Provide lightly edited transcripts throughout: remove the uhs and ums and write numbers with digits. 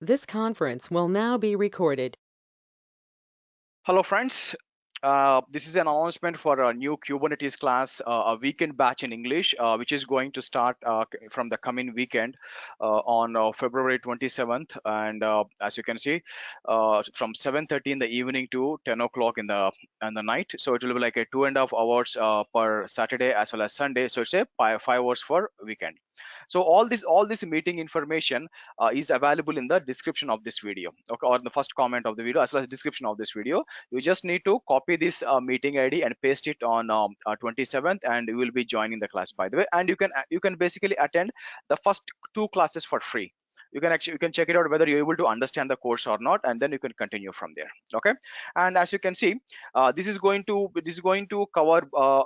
This conference will now be recorded. Hello, friends. This is an announcement for a new Kubernetes class, a weekend batch in English, which is going to start from the coming weekend on February 27th. And as you can see, from 7:30 in the evening to 10 o'clock in the night. So it will be like a 2.5 hours per Saturday as well as Sunday. So it's a 5 hours for weekend. So all this meeting information is available in the description of this video, okay, or the first comment of the video as well as description of this video. You just need to copy this meeting ID and paste it on 27th, and you will be joining the class, by the way. And you can basically attend the first two classes for free. You can check it out whether you're able to understand the course or not, and then you can continue from there. Okay. And as you can see, this is going to cover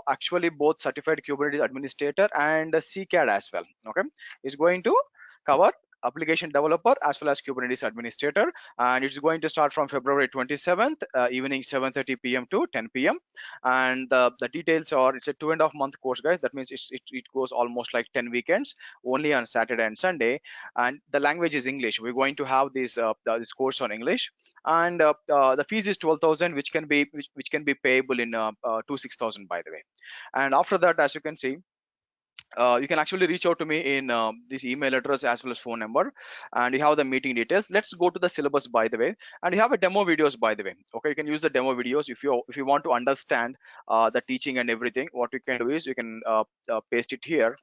actually both certified Kubernetes administrator and CCAD as well. Okay. It's going to cover application developer as well as Kubernetes administrator, and it's going to start from February 27th, evening 7:30 p.m. to 10 p.m. And the details are, it's a 2.5 month course, guys. That means it goes almost like 10 weekends only on Saturday and Sunday. And the language is English. We're going to have this course on English, and the fees is 12,000, which can be payable in 6,000, by the way. And after that, as you can see, you can actually reach out to me in this email address as well as phone number, and you have the meeting details. Let's go to the syllabus, by the way. And you have a demo videos, by the way. Okay, you can use the demo videos if you want to understand the teaching and everything. What you can do is you can paste it here,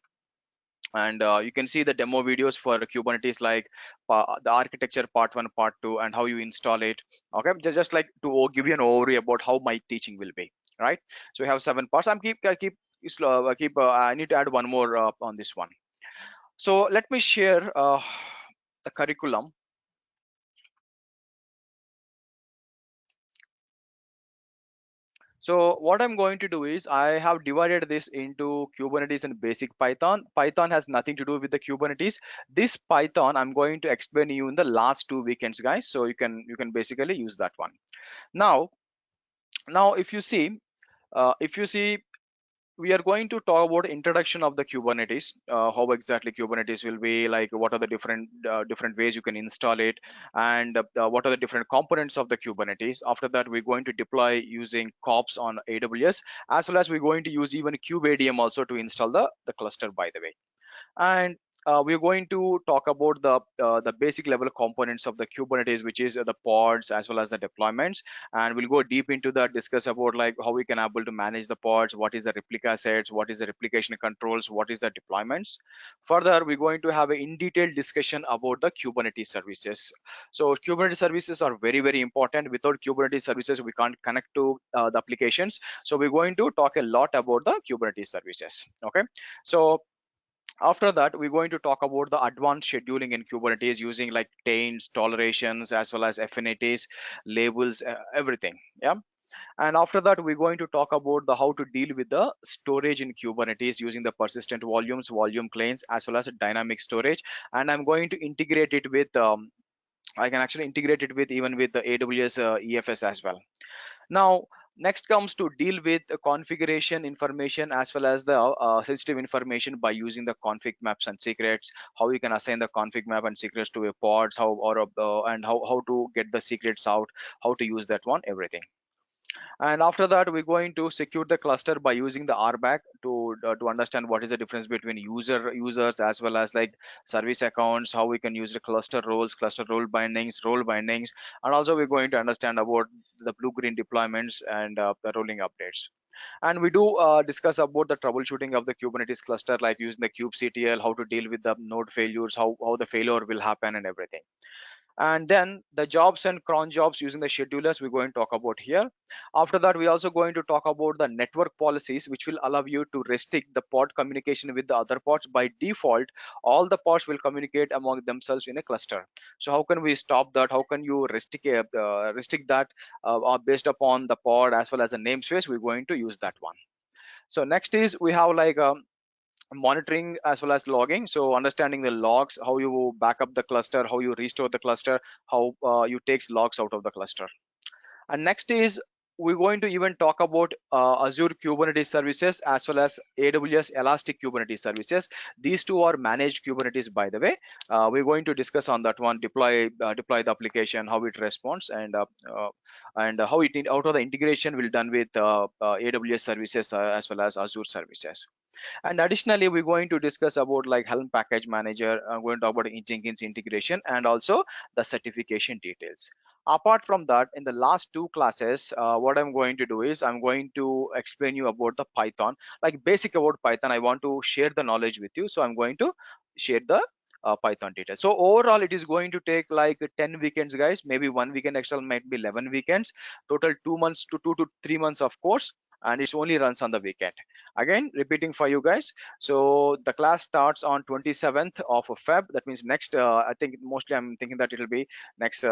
and you can see the demo videos for Kubernetes, like the architecture part 1, part 2, and how you install it. Okay, just like to give you an overview about how my teaching will be, right? So we have 7 parts. I need to add one more on this one. So let me share the curriculum. So what I'm going to do is I have divided this into Kubernetes and basic Python. Python has nothing to do with the Kubernetes. This Python I'm going to explain you in the last 2 weekends, guys. So you can basically use that one. Now if you see we are going to talk about introduction of the Kubernetes, how exactly Kubernetes will be, like what are the different ways you can install it, and what are the different components of the Kubernetes. After that, we're going to deploy using kops on AWS, as well as we're going to use even kubeadm also to install the cluster, by the way. And we're going to talk about the basic level components of the Kubernetes, which is the pods as well as the deployments. And we'll go deep into that, discuss about like how we can able to manage the pods, what is the replica sets, what is the replication controls, what is the deployments. Further, we're going to have an in detailed discussion about the Kubernetes services. So Kubernetes services are very, very important. Without Kubernetes services, we can't connect to the applications. So we're going to talk a lot about the Kubernetes services. Okay. So after that, we're going to talk about the advanced scheduling in Kubernetes using like taints, tolerations, as well as affinities, labels, everything. Yeah. And after that, we're going to talk about the how to deal with the storage in Kubernetes using the persistent volumes, volume claims, as well as dynamic storage. And I'm going to integrate it with I can actually integrate it with even with the AWS EFS as well. Now, next comes to deal with the configuration information as well as the sensitive information by using the config maps and secrets, how you can assign the config map and secrets to a pods, and how to get the secrets out, how to use that one, everything. And after that, we're going to secure the cluster by using the RBAC to understand what is the difference between users as well as like service accounts, how we can use the cluster roles, cluster role bindings, and also we're going to understand about the blue-green deployments and the rolling updates. And we do discuss about the troubleshooting of the Kubernetes cluster, like using the kubectl, how to deal with the node failures, how the failure will happen and everything. And then the jobs and cron jobs using the schedulers we're going to talk about here. After that, we're also going to talk about the network policies, which will allow you to restrict the pod communication with the other pods. By default, all the pods will communicate among themselves in a cluster. So how can we stop that? How can you restrict that based upon the pod as well as the namespace? We're going to use that one. So next is we have like monitoring as well as logging. So understanding the logs, how you back up the cluster, how you restore the cluster, how you takes logs out of the cluster. And next is we're going to even talk about Azure Kubernetes services as well as AWS Elastic Kubernetes services. These two are managed Kubernetes, by the way. We're going to discuss on that one, deploy the application, how it responds, and how the integration will done with AWS services as well as Azure services. And additionally, we're going to discuss about like Helm Package Manager. I'm going to talk about Jenkins integration and also the certification details. Apart from that, in the last two classes, what I'm going to do is I'm going to explain you about the Python, like basic about Python. I want to share the knowledge with you, so I'm going to share the Python details. So overall, it is going to take like 10 weekends, guys. Maybe one weekend extra, might be 11 weekends. Total 2 months to 2 to 3 months of course, and it only runs on the weekend. Again, repeating for you guys. So the class starts on 27th of Feb. That means next, I think mostly I'm thinking that it'll be next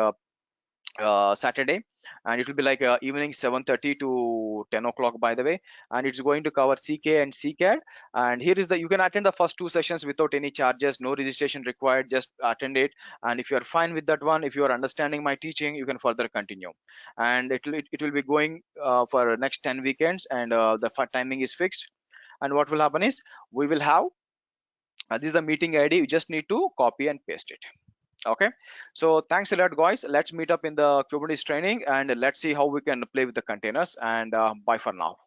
Saturday, and it will be like evening 7:30 to 10 o'clock, by the way. And it's going to cover CK and CCAD. And here is the, you can attend the first two sessions without any charges, no registration required, just attend it. And if you are fine with that one, if you are understanding my teaching, you can further continue. And it will be going for next 10 weekends, and the timing is fixed. And what will happen is we will have this is the meeting ID. You just need to copy and paste it. Okay, so thanks a lot, guys. Let's meet up in the Kubernetes training, and let's see how we can play with the containers. And bye for now.